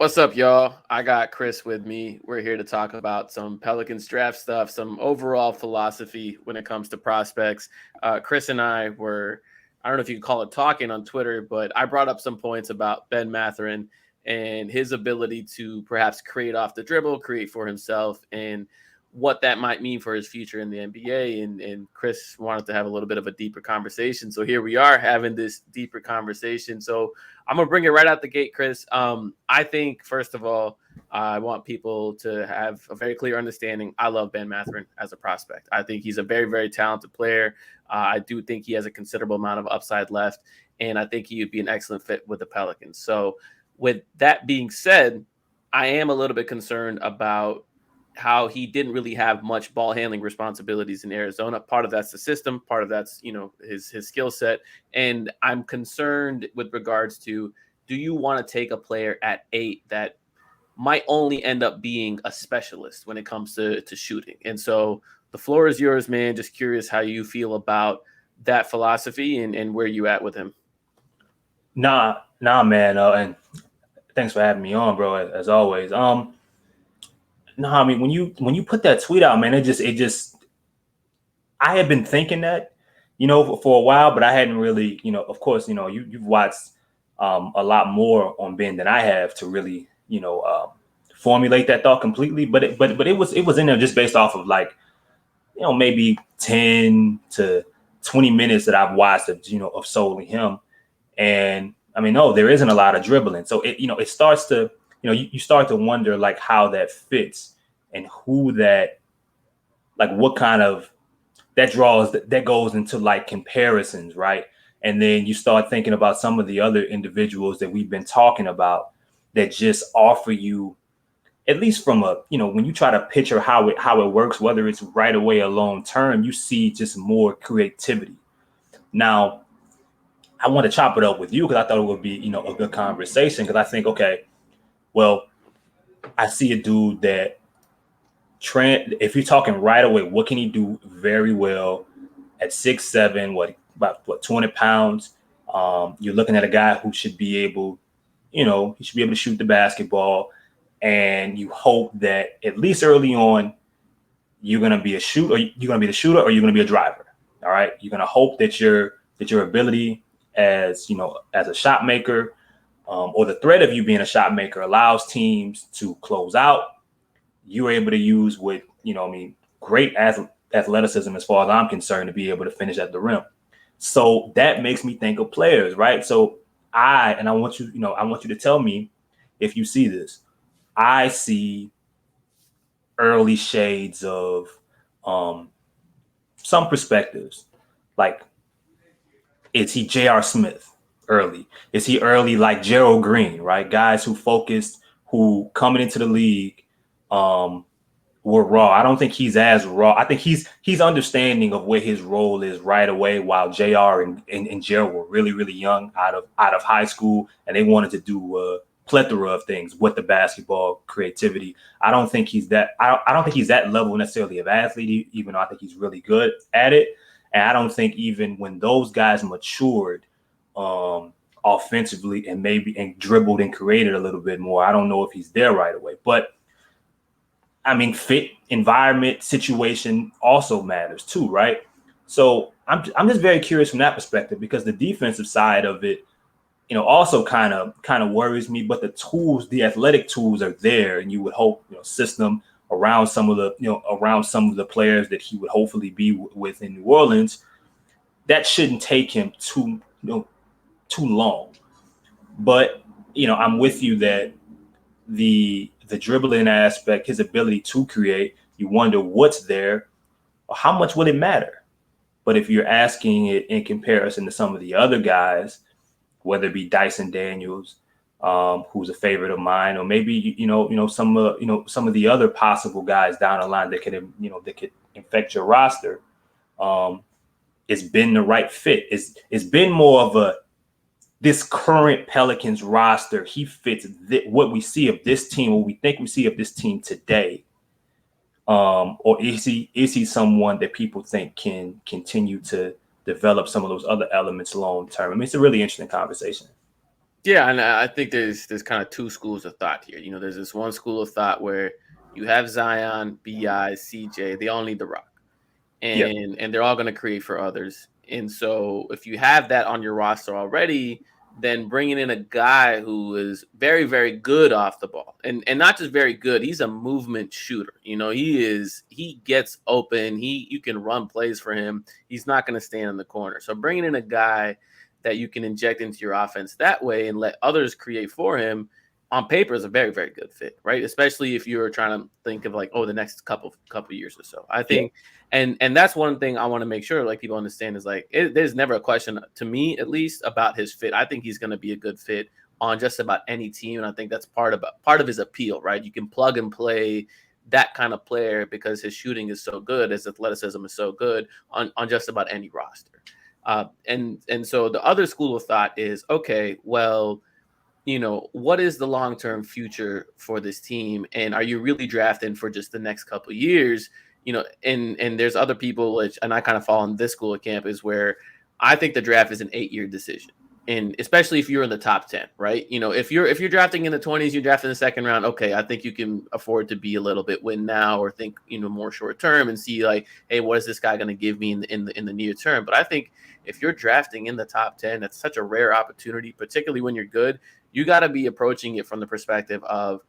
What's up, y'all? I got Chris with me. We're here to talk about some Pelicans draft stuff, some overall philosophy when it comes to prospects. Chris and I don't know if you can call it talking on Twitter, but I brought up some points about Ben Mathurin and his ability to perhaps create off the dribble, create for himself, and what that might mean for his future in the NBA. And Chris wanted to have a little bit of a deeper conversation. So here we are having this deeper conversation. So I'm gonna bring it right out the gate, Chris. I think first of all, I want people to have a very clear understanding. I love Ben Mathurin as a prospect. I think he's a very, very talented player. I do think he has a considerable amount of upside left, and I think he would be an excellent fit with the Pelicans. So, with that being said, I am a little bit concerned about how he didn't really have much ball handling responsibilities in Arizona. Part of that's the system, part of that's his skill set, and I'm concerned with regards to, do you want to take a player at 8 that might only end up being a specialist when it comes to shooting? And so the floor is yours, man. Just curious how you feel about that philosophy and where you at with him. Nah, man. And thanks for having me on, bro. As always. No, I mean when you put that tweet out, man, it just I had been thinking that, for a while, but I hadn't really, of course, you've watched a lot more on Ben than I have to really, formulate that thought completely. But it was in there just based off of like, maybe 10 to 20 minutes that I've watched of solely him. And I mean, no, there isn't a lot of dribbling. So it starts to, you start to wonder like how that fits and who that, like what kind of that goes into like comparisons, right? And then you start thinking about some of the other individuals that we've been talking about that just offer you, at least from a, when you try to picture how it works, whether it's right away or long term, you see just more creativity. Now, I want to chop it up with you because I thought it would be, a good conversation because I think, okay, well, I see a dude that Trent, if you're talking right away, what can he do very well at 6'7", about 200 pounds? You're looking at a guy who should be able, he should be able to shoot the basketball, and you hope that at least early on, you're gonna be a shooter, you're gonna be the shooter, or you're gonna be a driver. All right, you're gonna hope that your ability as a shot maker, or the threat of you being a shot maker allows teams to close out. You are able to use with, great athleticism as far as I'm concerned to be able to finish at the rim. So that makes me think of players, right? So I want you, I want you to tell me if you see this. I see early shades of um, some perspectives. Like, is he J.R. Smith early? Is he early like Gerald Green, right? Guys who focused, who coming into the league, um, were raw. I don't think he's as raw. I think he's understanding of where his role is right away. While Jr. and Gerald were really really young out of high school, and they wanted to do a plethora of things with the basketball creativity. I don't think he's that. I don't think he's that level necessarily of athlete, even though I think he's really good at it. And I don't think even when those guys matured, offensively and dribbled and created a little bit more, I don't know if he's there right away. But I mean, fit, environment, situation also matters too, right? So I'm just very curious from that perspective because the defensive side of it, also kind of worries me. But the tools, the athletic tools are there, and you would hope, system around some of the players that he would hopefully be with in New Orleans, that shouldn't take him too long. But I'm with you that the dribbling aspect, his ability to create, you wonder what's there, or how much will it matter? But if you're asking it in comparison to some of the other guys, whether it be Dyson Daniels, who's a favorite of mine, or maybe some of the other possible guys down the line that could infect your roster, um, it's been the right fit. It's been more of a this current Pelicans roster, he fits what we see of this team, what we think we see of this team today. Or is he someone that people think can continue to develop some of those other elements long term? I mean, it's a really interesting conversation. Yeah, and I think there's kind of two schools of thought here. There's this one school of thought where you have Zion, Bi, CJ. They all need the rock, Yeah, and they're all going to create for others. And so if you have that on your roster already, then bringing in a guy who is very, very good off the ball, and not just very good, he's a movement shooter. He gets open. You can run plays for him. He's not going to stand in the corner. So bringing in a guy that you can inject into your offense that way and let others create for him on paper is a very, very good fit, right? Especially if you're trying to think of like, the next couple years or so. I yeah, think, and that's one thing I want to make sure like people understand is like there's never a question to me at least about his fit. I think he's going to be a good fit on just about any team, and I think that's part of his appeal, right? You can plug and play that kind of player because his shooting is so good, his athleticism is so good on just about any roster. And so the other school of thought is, okay, well, what is the long-term future for this team? And are you really drafting for just the next couple of years? And there's other people, and I kind of fall in this school of camp is where I think the draft is an 8-year decision. And especially if you're in the top 10, right? If you're drafting in the 20s, you're drafting in the second round. Okay, I think you can afford to be a little bit win now, or think more short term and see like, hey, what is this guy going to give me in the near term? But I think if you're drafting in the top 10, that's such a rare opportunity, particularly when you're good. You got to be approaching it from the perspective of,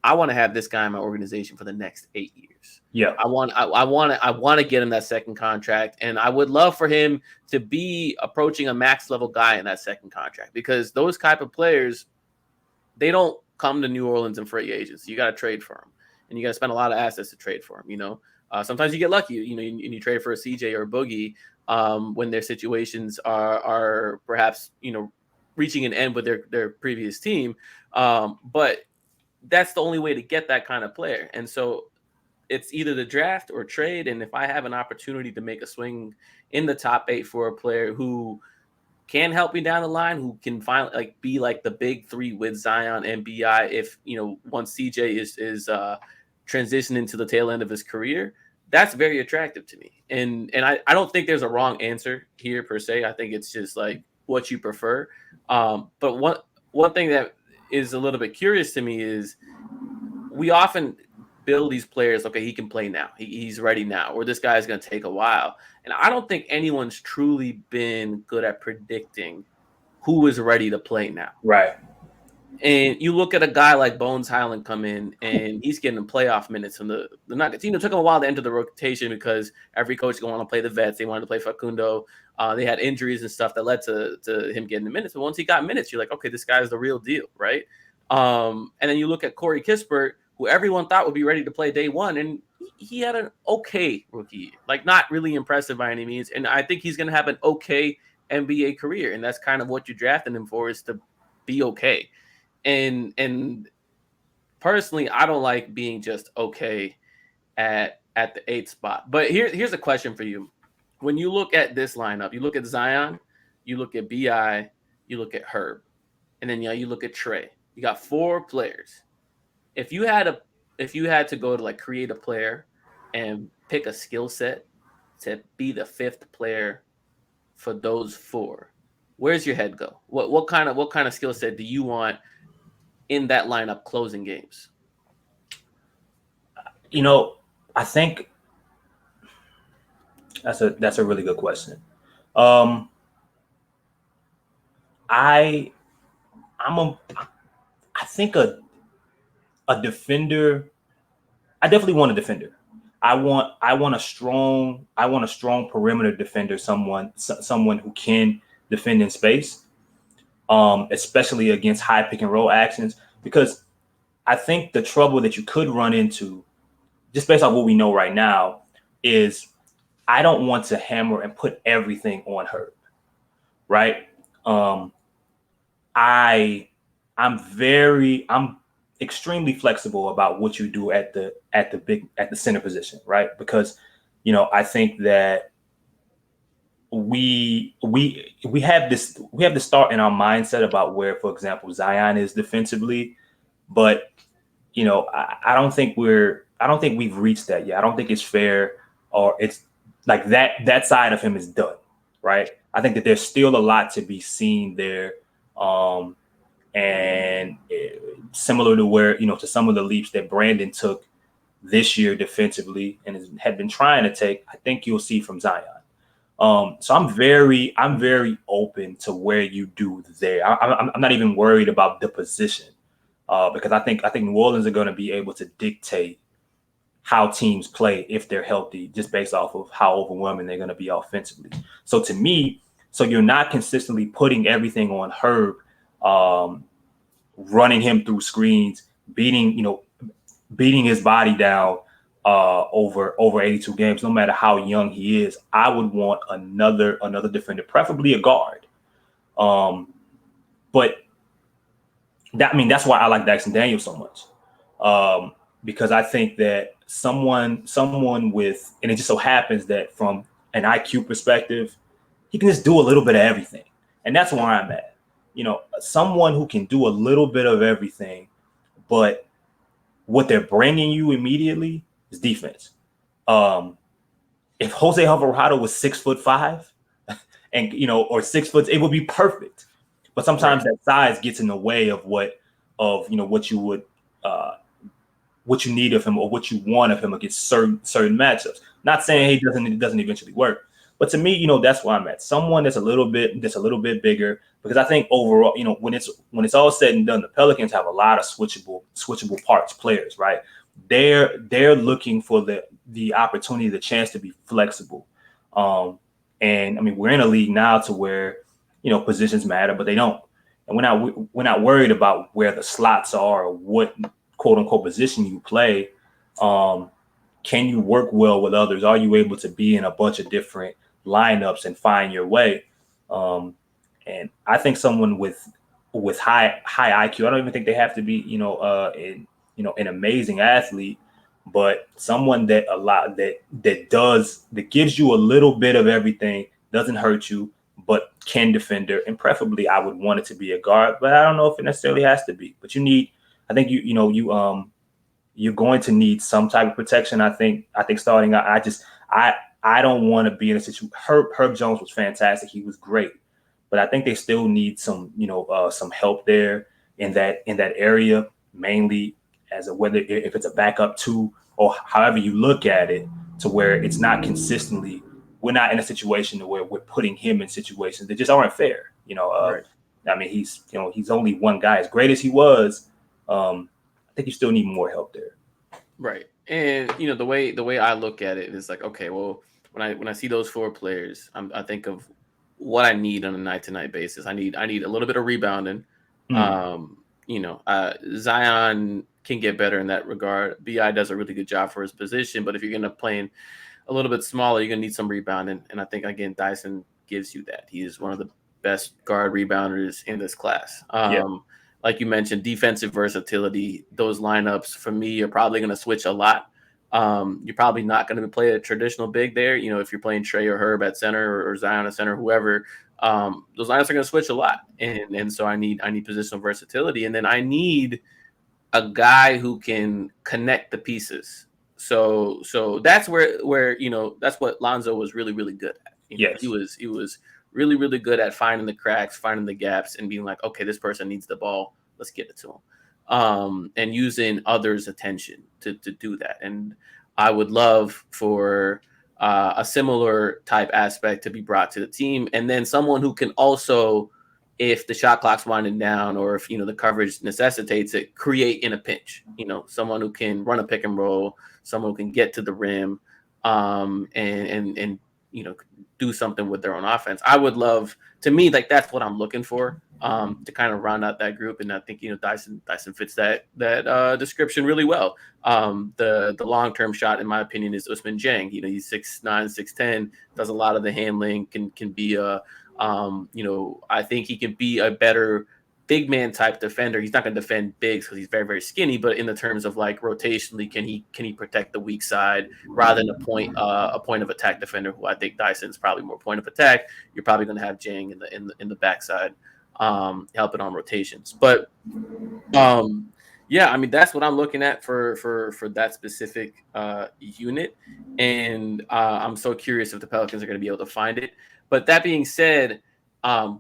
I want to have this guy in my organization for the next 8 years. yeah. I want to get him that second contract, and I would love for him to be approaching a max level guy in that second contract, because those type of players, they don't come to New Orleans in free agents. You got to trade for them, and you got to spend a lot of assets to trade for them. Sometimes you get lucky, and you trade for a CJ or a Boogie when their situations are perhaps reaching an end with their previous team, but that's the only way to get that kind of player. And so it's either the draft or trade. And if I have an opportunity to make a swing in the top 8 for a player who can help me down the line, who can finally like be like the big three with Zion and Bi, if once CJ is transitioning to the tail end of his career, that's very attractive to me. And I don't think there's a wrong answer here per se. I think it's just like what you prefer. But one thing that is a little bit curious to me is we often build these players, okay, he can play now, he's ready now, or this guy's going to take a while. And I don't think anyone's truly been good at predicting who is ready to play now. Right. And you look at a guy like Bones Highland come in, and he's getting playoff minutes from the Nuggets. It took him a while to enter the rotation because every coach going to want to play the vets. They wanted to play Facundo. They had injuries and stuff that led to him getting the minutes. But once he got minutes, you're like, okay, this guy's the real deal, right? And then you look at Corey Kispert, who everyone thought would be ready to play day one, and he had an okay rookie year, like not really impressive by any means. And I think he's going to have an okay NBA career, and that's kind of what you're drafting him for, is to be okay. And personally, I don't like being just okay at the 8th spot. But here's a question for you. When you look at this lineup, you look at Zion, you look at Bi, you look at Herb, and then you look at Trey. You got 4 players. If you had to go to like create a player and pick a skill set to be the 5th player for those 4, where's your head go? What kind of skill set do you want in that lineup closing games? I think that's a really good question. Um, I I'm a I think a defender. I definitely want a defender. I want a strong perimeter defender, someone who can defend in space, especially against high pick and roll actions, because I think the trouble that you could run into, just based on what we know right now, is I don't want to hammer and put everything on her, right? Um, I I'm extremely flexible about what you do at the center position, right? Because I think that we have this thought in our mindset about where, for example, Zion is defensively, but I don't think we've reached that yet. I don't think it's fair, or it's like that side of him is done, right? I think that there's still a lot to be seen there. and similar to where, to some of the leaps that Brandon took this year defensively and had been trying to take, I think you'll see from Zion. So I'm very open to where you do there. I'm not even worried about the position because I think New Orleans are going to be able to dictate how teams play if they're healthy, just based off of how overwhelming they're going to be offensively. So to me, you're not consistently putting everything on Herb, running him through screens, beating his body down over 82 games, no matter how young he is. I would want another defender, preferably a guard. But that's why I like Dyson Daniels so much. Because I think that someone with, and it just so happens that from an IQ perspective, he can just do a little bit of everything. And that's where I'm at. Someone who can do a little bit of everything, but what they're bringing you immediately is defense. If Jose Alvarado was 6'5" and, or 6 foot, it would be perfect. But sometimes that size gets in the way of what you would, what you need of him or what you want of him against certain matchups. Not saying it doesn't eventually work, but to me, that's where I'm at. Someone that's a little bit bigger, because I think overall, when it's all said and done, the Pelicans have a lot of switchable parts players, right? They're looking for the opportunity, the chance to be flexible. And I mean, we're in a league now to where, positions matter, but they don't. And we're not worried about where the slots are or what quote unquote position you play. Can you work well with others? Are you able to be in a bunch of different lineups and find your way? And I think someone with high IQ, I don't even think they have to be, an amazing athlete, but someone that gives you a little bit of everything, doesn't hurt you, but can defender, and preferably I would want it to be a guard, but I don't know if it necessarily has to be. But you're going to need some type of protection. I think starting out, I don't want to be in a situation. Herb Jones was fantastic. He was great, but I think they still need some help there in that area, mainly whether if it's a backup two or however you look at it, to where it's not consistently. We're not in a situation where we're putting him in situations that just aren't fair. Right. I mean, he's only one guy. As great as he was, I think you still need more help there. Right. And the way I look at it is like, okay, well, when I see those four players, I think of what I need on a night-to-night basis. I need a little bit of rebounding. Zion can get better in that regard. BI does a really good job for his position, but if you're going to play a little bit smaller, you're going to need some rebounding. And I think, again, Dyson gives you that. He is one of the best guard rebounders in this class. Like you mentioned, defensive versatility. Those lineups for me are probably going to switch a lot. You're probably not going to play a traditional big there. If you're playing Trey or Herb at center or Zion at center, whoever, those lineups are going to switch a lot. And so I need positional versatility. And then I need a guy who can connect the pieces. So that's where that's what Lonzo was really, really good at. He was really, really good at finding the cracks, finding the gaps, and being like, okay, this person needs the ball. Let's get it to him. And using others' attention to do that. And I would love for a similar type aspect to be brought to the team. And then someone who can also, if the shot clock's winding down or if, the coverage necessitates it, create in a pinch. Someone who can run a pick and roll, someone who can get to the rim, and do something with their own offense. I would love, to me, like that's what I'm looking for, to kind of round out that group. And I think, Dyson fits that description really well. The long-term shot, in my opinion, is Ousmane Dieng. He's 6'9", 6'10", does a lot of the handling, can be I think he can be a better big man type defender. He's not going to defend bigs because he's very, very skinny, but in the terms of like rotationally, can he protect the weak side rather than a point of attack defender, who I think Dyson's probably more point of attack. You're probably going to have Dieng in the backside, helping on rotations. But yeah, I mean, that's what I'm looking at for that specific unit. And I'm so curious if the Pelicans are going to be able to find it. But that being said,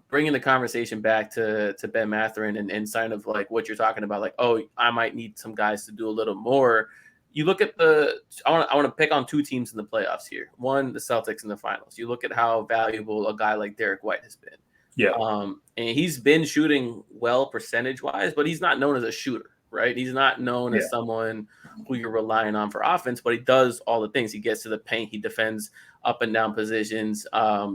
bringing the conversation back to Ben Mathurin and sign of like what you're talking about, like, oh, I might need some guys to do a little more. You look at I want to pick on two teams in the playoffs here. One, the Celtics in the finals. You look at how valuable a guy like Derek White has been. Yeah. And he's been shooting well percentage wise, but he's not known as a shooter, right? He's not known as someone who you're relying on for offense, but he does all the things. He gets to the paint, he defends up and down positions.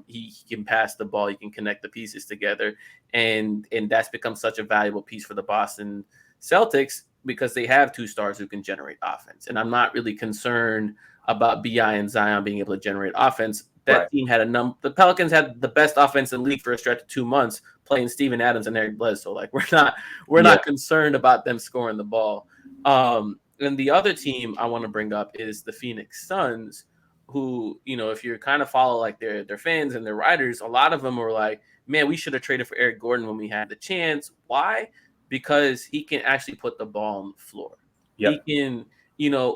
He can pass the ball, he can connect the pieces together, and that's become such a valuable piece for the Boston Celtics because they have two stars who can generate offense. And I'm not really concerned about BI and Zion being able to generate offense. That team had the Pelicans had the best offense in the league for a stretch of 2 months, playing Steven Adams and Eric Bledsoe. Like we're not concerned about them scoring the ball. And the other team I want to bring up is the Phoenix Suns, who, if you kind of follow like their fans and their writers, a lot of them were like, man, we should have traded for Eric Gordon when we had the chance. Why? Because he can actually put the ball on the floor. Yep. He can,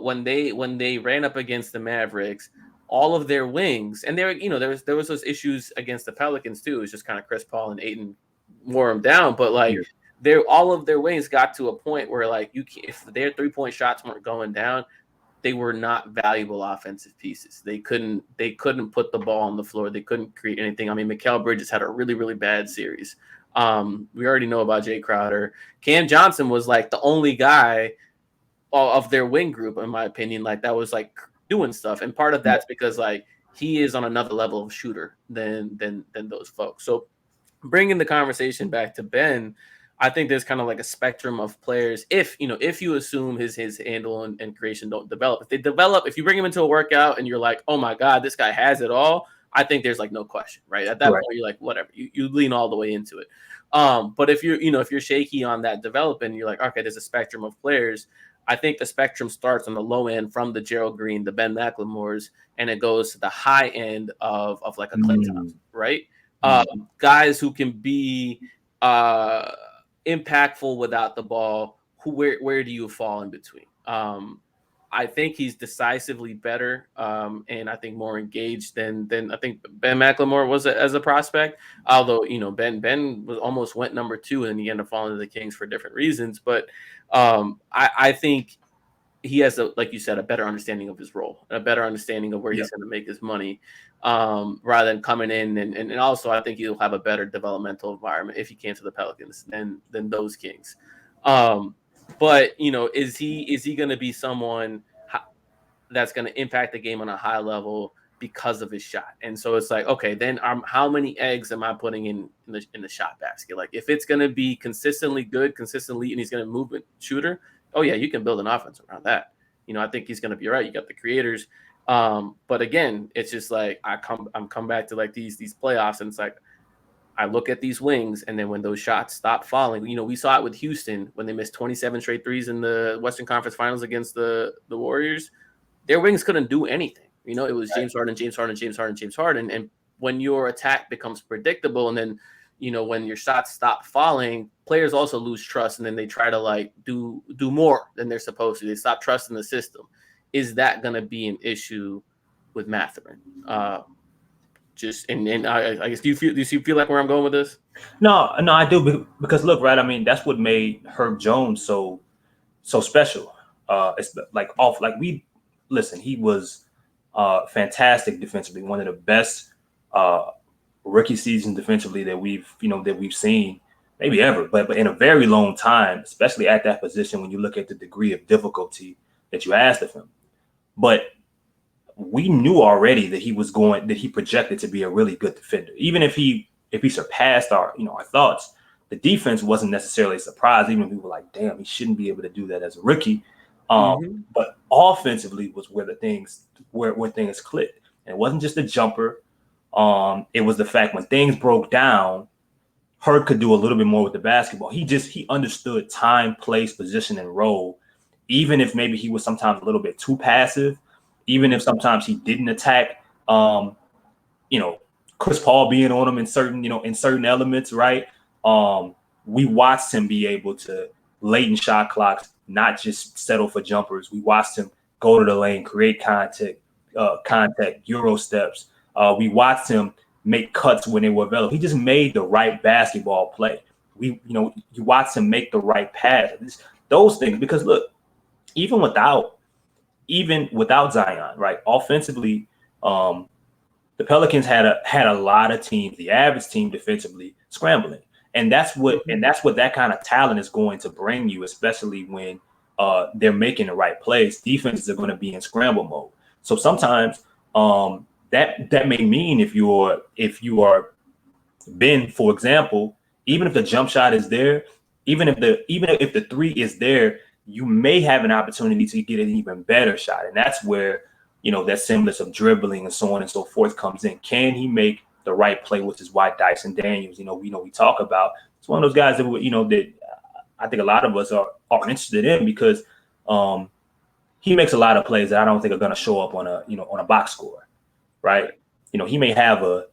when they ran up against the Mavericks, all of their wings, and there was those issues against the Pelicans too. It was just kind of Chris Paul and Ayton wore them down, but like all of their wings got to a point where like if their 3-point shots weren't going down, they were not valuable offensive pieces. They couldn't put the ball on the floor. They couldn't create anything. I mean, Mikal Bridges had a really, really bad series. We already know about Jay Crowder. Cam Johnson was like the only guy of their wing group, in my opinion, like that was like doing stuff. And part of that's because like he is on another level of shooter than those folks. So bringing the conversation back to Ben, I think there's kind of like a spectrum of players. If you assume his handle and creation don't develop, if you bring him into a workout and you're like, oh my God, this guy has it all, I think there's like no question, right? At that point, you're like, whatever, you lean all the way into it. But if you're shaky on that development, you're like, okay, there's a spectrum of players. I think the spectrum starts on the low end from the Gerald Green, the Ben McLemores, and it goes to the high end of like a Klay Thompson, right? Guys who can be impactful without the ball. Where do you fall in between? I think he's decisively better, and I think more engaged than I think Ben McLemore was as a prospect. Although Ben was almost went number 2 and he ended up falling to the Kings for different reasons. But I think he has, like you said, a better understanding of his role, a better understanding of where he's going to make his money, rather than coming in and also I think he'll have a better developmental environment if he came to the Pelicans than those Kings. But is he going to be someone that's going to impact the game on a high level because of his shot? And so it's like, okay, then how many eggs am I putting in the shot basket? Like if it's going to be consistently good, and he's going to move a shooter, oh yeah, you can build an offense around that. I think he's going to be right. You got the creators. But again, it's just like I'm come back to like these playoffs, and it's like I look at these wings, and then when those shots stop falling, we saw it with Houston when they missed 27 straight threes in the Western Conference Finals against the Warriors. Their wings couldn't do anything. It was James Harden. And when your attack becomes predictable, and then when your shots stop falling, players also lose trust, and then they try to like do more than they're supposed to. They stop trusting the system. Is that going to be an issue with Mathurin? I guess do you feel like where I'm going with this? No, I do, because look, right. I mean, that's what made Herb Jones so special. It's like he was fantastic defensively, one of the best rookie seasons defensively that we've seen maybe ever, but in a very long time, especially at that position when you look at the degree of difficulty that you asked of him. But we knew already that he projected to be a really good defender. Even if he surpassed our thoughts, the defense wasn't necessarily a surprise. Even if we were like, damn, he shouldn't be able to do that as a rookie. But offensively was where things clicked. And it wasn't just a jumper. It was the fact when things broke down, Herb could do a little bit more with the basketball. He understood time, place, position, and role. Even if maybe he was sometimes a little bit too passive, even if sometimes he didn't attack, Chris Paul being on him in certain elements, right? We watched him be able to latent shot clocks, not just settle for jumpers. We watched him go to the lane, create contact, Euro steps. We watched him make cuts when they were available. He just made the right basketball play. You watch him make the right pass. Those things, because look, even without Zion, right? Offensively, the Pelicans had a lot of teams, the average team defensively, scrambling. And that's what that kind of talent is going to bring you, especially when they're making the right plays. Defenses are going to be in scramble mode. So sometimes that may mean if you are Ben, for example, even if the jump shot is there, even if the three is there, you may have an opportunity to get an even better shot. And that's where, that semblance of dribbling and so on and so forth comes in. Can he make the right play, which is why Dyson Daniels, we talk about. It's one of those guys that that I think a lot of us are interested in, because he makes a lot of plays that I don't think are going to show up on a box score, right? He may have a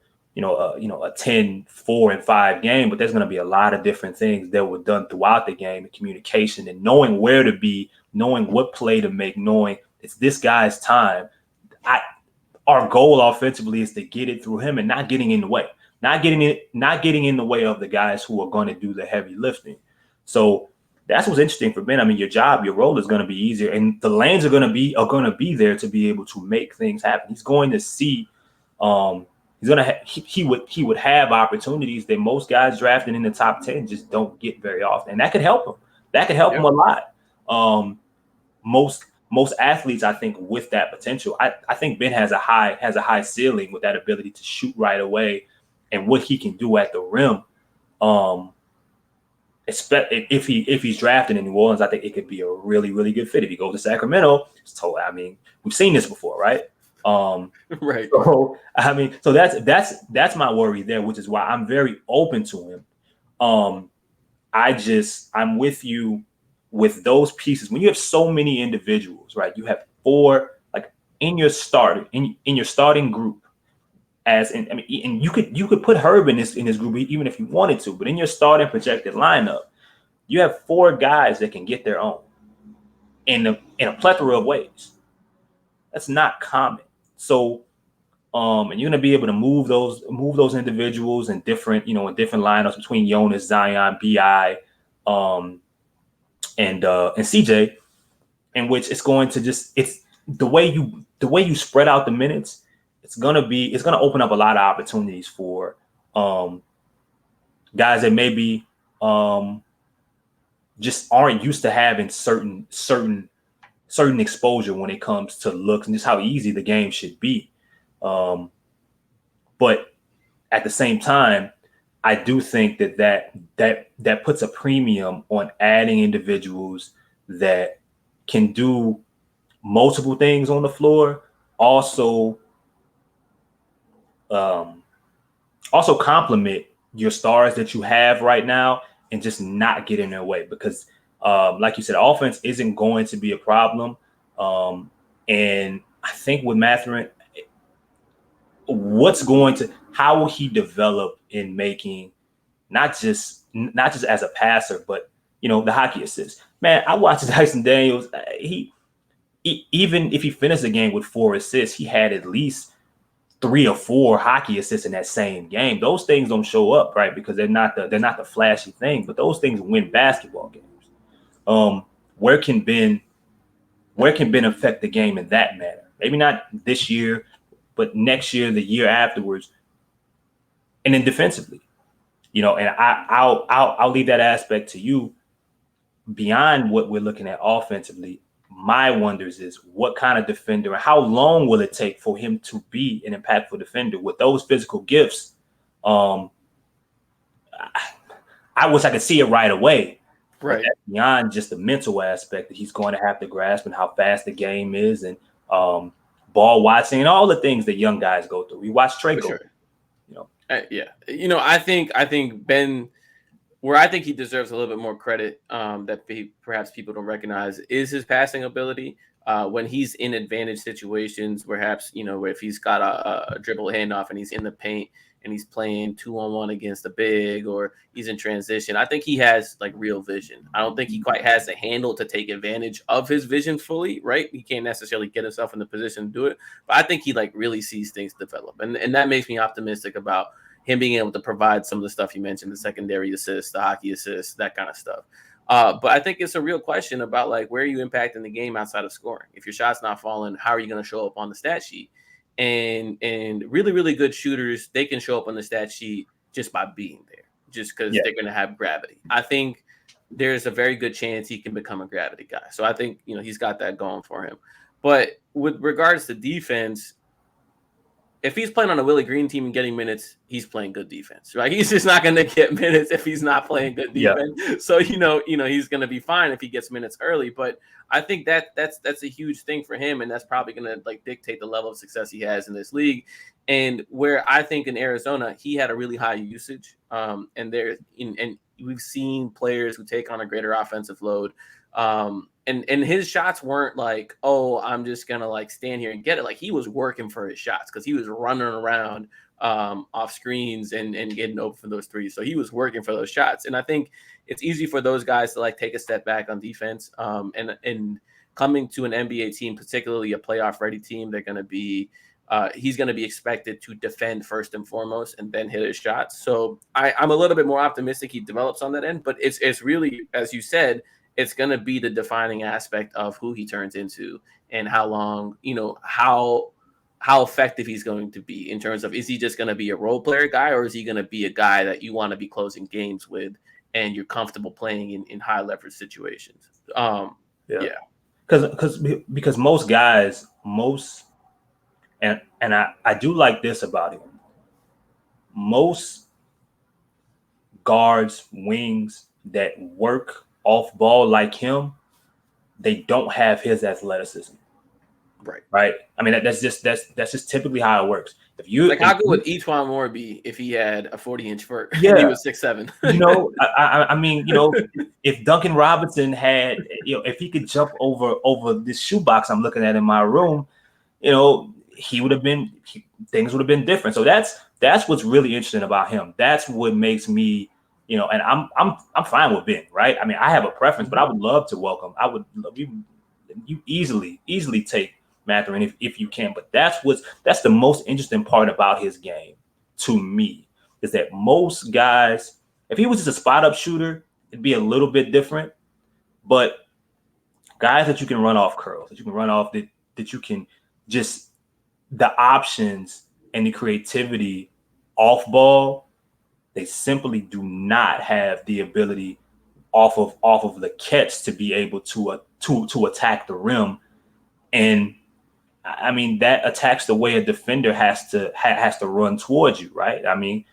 10, 4, and 5 game, but there's going to be a lot of different things that were done throughout the game, and communication and knowing where to be, knowing what play to make, knowing it's this guy's time. Our goal offensively is to get it through him and not getting in the way, not getting in the way of the guys who are going to do the heavy lifting. So that's what's interesting for Ben. I mean, your role is going to be easier, and the lanes are going to be there to be able to make things happen. He's going to see. He would have opportunities that most guys drafted in the top 10 just don't get very often, and that could help him. That could help him a lot. Most athletes, I think, with that potential, I think Ben has a high ceiling with that ability to shoot right away, and what he can do at the rim. If he's drafted in New Orleans, I think it could be a really, really good fit. If he goes to Sacramento, we've seen this before, right? Right. So that's my worry there, which is why I'm very open to him. I'm with you with those pieces. When you have so many individuals, right? You have 4 in your starting group, and you could put Herb in this group even if you wanted to, but in your starting projected lineup, you have 4 guys that can get their own in a plethora of ways. That's not common. So, and you're going to be able to move those individuals in different lineups between Jonas, Zion, Bi, and CJ, in which it's going to it's the way you spread out the minutes. It's going to open up a lot of opportunities for guys that maybe just aren't used to having certain exposure when it comes to looks and just how easy the game should be. But at the same time, I do think that puts a premium on adding individuals that can do multiple things on the floor. Also complement your stars that you have right now and just not get in their way, because like you said, offense isn't going to be a problem. And I think with Mathurin, how will he develop in making not just as a passer, but the hockey assist? Man, I watched Dyson Daniels. Even if he finished the game with 4 assists, he had at least 3 or 4 hockey assists in that same game. Those things don't show up, right? Because they're not the flashy thing, but those things win basketball games. Where can Ben affect the game in that manner? Maybe not this year, but next year, the year afterwards, and then defensively, and I'll leave that aspect to you. Beyond what we're looking at offensively, my wonders is what kind of defender and how long will it take for him to be an impactful defender with those physical gifts? I wish I could see it right away. Right. Beyond just the mental aspect that he's going to have to grasp, and how fast the game is, and ball watching and all the things that young guys go through. We watch Trey go. Sure. I think Ben, where I think he deserves a little bit more credit that perhaps people don't recognize, is his passing ability. When he's in advantage situations, perhaps, where if he's got a dribble handoff and he's in the paint and he's playing 2-on-1 against a big, or he's in transition, I think he has like real vision. I don't think he quite has the handle to take advantage of his vision fully, right? He can't necessarily get himself in the position to do it, but I think he like really sees things develop. And that makes me optimistic about him being able to provide some of the stuff you mentioned, the secondary assists, the hockey assists, that kind of stuff. But I think it's a real question about like, where are you impacting the game outside of scoring? If your shot's not falling, how are you going to show up on the stat sheet? And really, really good shooters, they can show up on the stat sheet just by being there, just because they're going to have gravity. I think there's a very good chance he can become a gravity guy. So I think, he's got that going for him. But with regards to defense, if he's playing on a Willie Green team and getting minutes, he's playing good defense, right? He's just not going to get minutes if he's not playing good defense. Yeah. So, he's going to be fine if he gets minutes early. But I think that's a huge thing for him, and that's probably going to like dictate the level of success he has in this league. And where I think in Arizona, he had a really high usage. And we've seen players who take on a greater offensive load. And his shots weren't like, oh, I'm just gonna like stand here and get it. Like, he was working for his shots because he was running around off screens and getting open for those threes. So he was working for those shots. And I think it's easy for those guys to like take a step back on defense. And coming to an NBA team, particularly a playoff ready team, they're gonna be he's going to be expected to defend first and foremost and then hit his shots. So I'm a little bit more optimistic he develops on that end, but it's really, as you said, it's going to be the defining aspect of who he turns into and how long, how effective he's going to be in terms of, is he just going to be a role player guy, or is he going to be a guy that you want to be closing games with and you're comfortable playing in high leverage situations? Because most guys, and I do like this about him. Most guards, wings that work off ball like him, they don't have his athleticism. Right. I mean, that's just typically how it works. If you like, how good would E'Twaun Moore be if he had a 40-inch vert? Yeah, and he was 6'7". I mean, if Duncan Robinson had, if he could jump over this shoebox I'm looking at in my room, he would have been, things would have been different. So that's what's really interesting about him. That's what makes me, and I'm fine with Ben, right? I mean, I have a preference, but I would love to welcome. I would love you easily take Mathurin if you can. But that's the most interesting part about his game to me, is that most guys, if he was just a spot up shooter, it'd be a little bit different. But guys that you can run off curls, that you can run off, that you can just, the options and the creativity off ball, they simply do not have the ability off of the catch to be able to attack the rim. And I mean, that attacks the way a defender has to run towards you, right? I mean,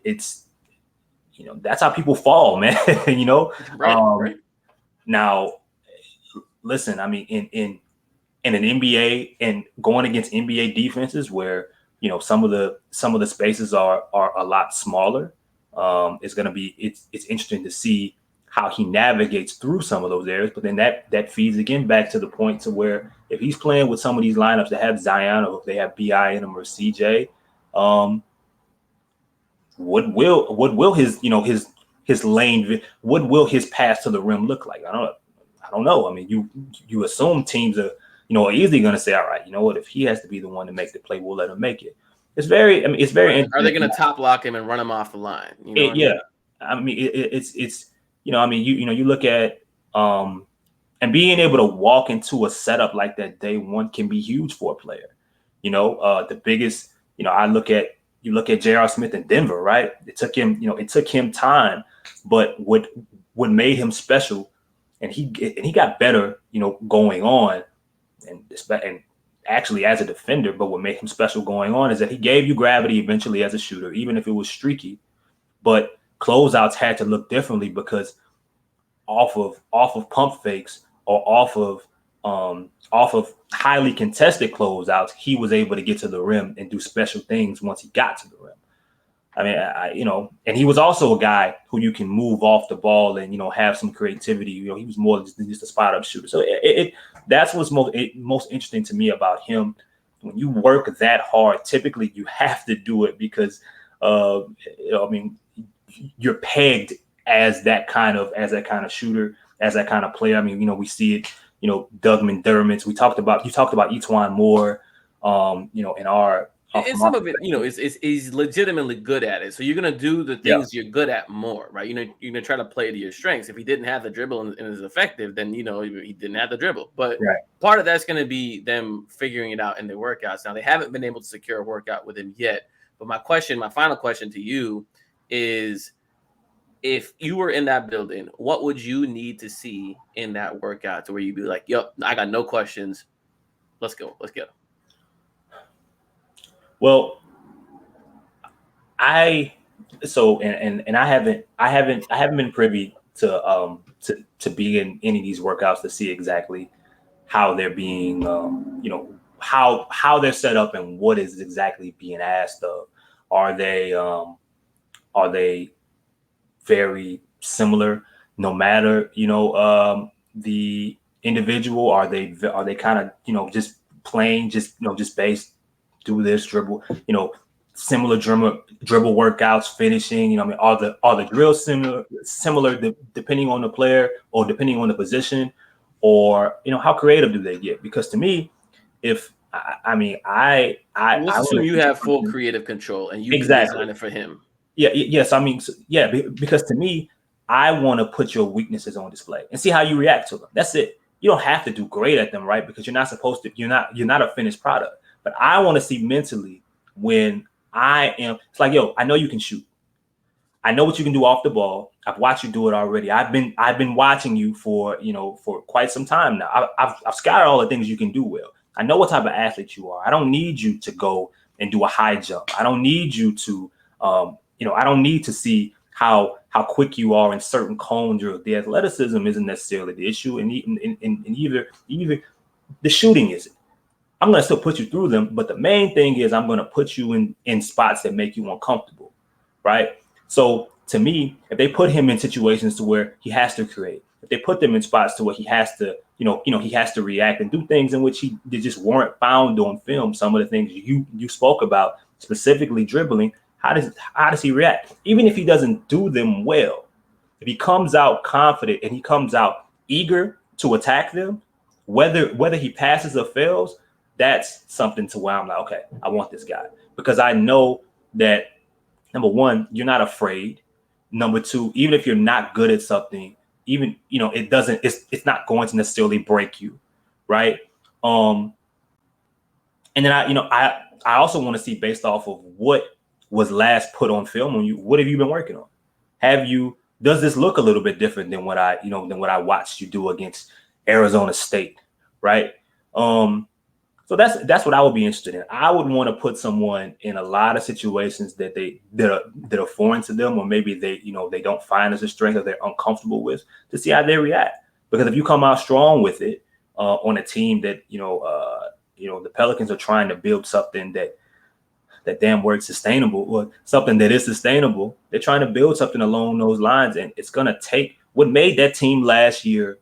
it's, that's how people fall, man. Right. Now, listen, I mean, in an NBA and going against NBA defenses where, some of the spaces are a lot smaller, it's interesting to see how he navigates through some of those areas. But then that feeds again back to the point to where if he's playing with some of these lineups that have Zion, or if they have BI in them, or CJ, what will his lane, what will his pass to the rim look like? I don't know. I mean, you assume teams are, are easily going to say, all right, you know what, if he has to be the one to make the play, we'll let him make it. It's very interesting. Are they going to top lock him and run him off the line? I mean, it's I mean, you look at and being able to walk into a setup like that day one can be huge for a player. The biggest, you look at J.R. Smith in Denver, right? It took him time, but what made him special, and he got better, going on, and actually as a defender, but what made him special going on is that he gave you gravity eventually as a shooter, even if it was streaky. But closeouts had to look differently because off of pump fakes or off of highly contested closeouts, he was able to get to the rim and do special things once he got to the rim. I mean, and he was also a guy who you can move off the ball and, have some creativity. He was more than just a spot up shooter. So that's what's most interesting to me about him. When you work that hard, typically you have to do it because I mean, you're pegged as that kind of shooter, as that kind of player. I mean, we see it. Doug McDermott. You talked about Etwan Moore. In our and some of it, is legitimately good at it. So you're gonna do the things you're good at more, right? You're gonna try to play to your strengths. If he didn't have the dribble and is effective, then he didn't have the dribble. But part of that's gonna be them figuring it out in their workouts. Now they haven't been able to secure a workout with him yet. But my final question to you is, if you were in that building, what would you need to see in that workout to where you'd be like, "Yep, I got no questions. Let's go. Let's get him." Well, I haven't been privy to be in any of these workouts to see exactly how they're being how they're set up and what is exactly being asked of. Are they very similar no matter the individual? Are they kind of just plain just based, do this dribble, similar dribble workouts, finishing, I mean, are the drills similar depending on the player or depending on the position, or how creative do they get? Because to me, if I let's assume you have full creative control and you can design it for him. Yes. I mean, because to me, I want to put your weaknesses on display and see how you react to them. That's it. You don't have to do great at them, right? Because you're not supposed to. You're not a finished product. But I want to see mentally when I am. It's like, yo, I know you can shoot. I know what you can do off the ball. I've watched you do it already. I've been watching you for quite some time now. I've scouted all the things you can do well. I know what type of athlete you are. I don't need you to go and do a high jump. I don't need you to I don't need to see how quick you are in certain cone drills. The athleticism isn't necessarily the issue, and either the shooting isn't. I'm going to still put you through them, but the main thing is I'm going to put you in spots that make you uncomfortable, right? So to me, if they put him in situations to where he has to create, if they put them in spots to where he has to, he has to react and do things in which they just weren't found on film. Some of the things you spoke about, specifically dribbling. How does he react? Even if he doesn't do them well, if he comes out confident and he comes out eager to attack them, whether he passes or fails, that's something to where I'm like, okay, I want this guy, because I know that, number one, you're not afraid. Number two, even if you're not good at something, even it's not going to necessarily break you, right? And then I also want to see, based off of what was last put on film on you, what have you been working on? Does this look a little bit different than what I watched you do against Arizona State, right? So that's what I would be interested in. I would want to put someone in a lot of situations that are foreign to them, or maybe they don't find as a strength, or they're uncomfortable with, to see how they react. Because if you come out strong with it on a team that the Pelicans are trying to build something that damn word sustainable, or something that is sustainable. They're trying to build something along those lines, and it's gonna take. What made that team last year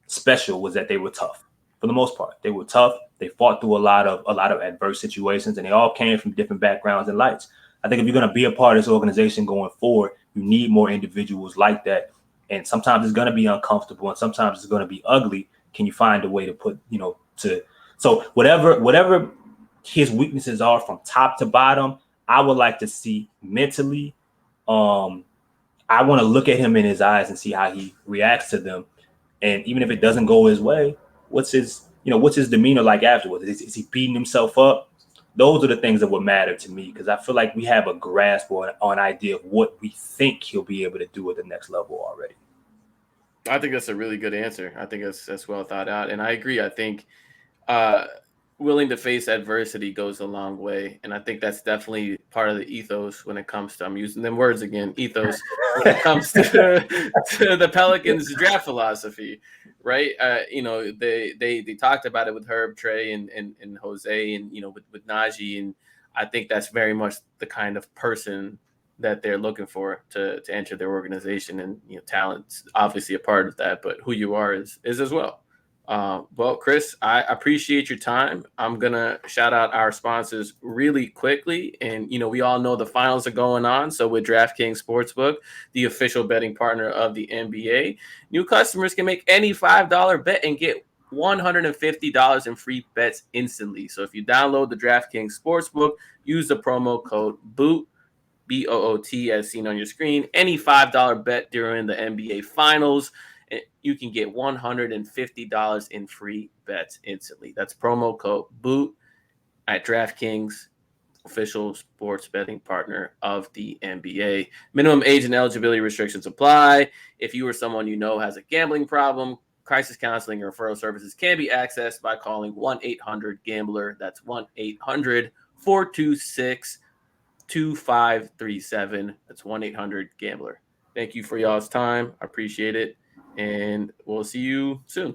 special was that they were tough. For the most part, they were tough. They fought through a lot of adverse situations, and they all came from different backgrounds and lights. I think if you're going to be a part of this organization going forward, you need more individuals like that. And sometimes it's going to be uncomfortable, and sometimes it's going to be ugly. Can you find a way to put, so whatever his weaknesses are from top to bottom, I would like to see mentally. I want to look at him in his eyes and see how he reacts to them. And even if it doesn't go his way, what's his demeanor like afterwards? Is he beating himself up? Those are the things that would matter to me, because I feel like we have a grasp or an idea of what we think he'll be able to do at the next level already. I think that's a really good answer. I think that's well thought out, and I agree. I think willing to face adversity goes a long way, and I think that's definitely part of the ethos when it comes to, I'm using them words again, ethos, when it comes to the Pelicans draft philosophy, right? They talked about it with Herb, Trey, and Jose, and with Najee, and I think that's very much the kind of person that they're looking for to enter their organization. And talent's obviously a part of that, but who you are is as well. Well, Chris, I appreciate your time. I'm gonna shout out our sponsors really quickly, and we all know the finals are going on. So with DraftKings Sportsbook, the official betting partner of the NBA, new customers can make any $5 bet and get $150 in free bets instantly. So if you download the DraftKings Sportsbook, use the promo code BOOT. BOOT as seen on your screen. Any $5 bet during the NBA Finals, you can get $150 in free bets instantly. That's promo code BOOT at DraftKings, official sports betting partner of the NBA. Minimum age and eligibility restrictions apply. If you or someone you know has a gambling problem, crisis counseling or referral services can be accessed by calling 1-800-GAMBLER. That's 1-800-426-2537. That's 1-800-GAMBLER. Thank you for y'all's time. I appreciate it. And we'll see you soon.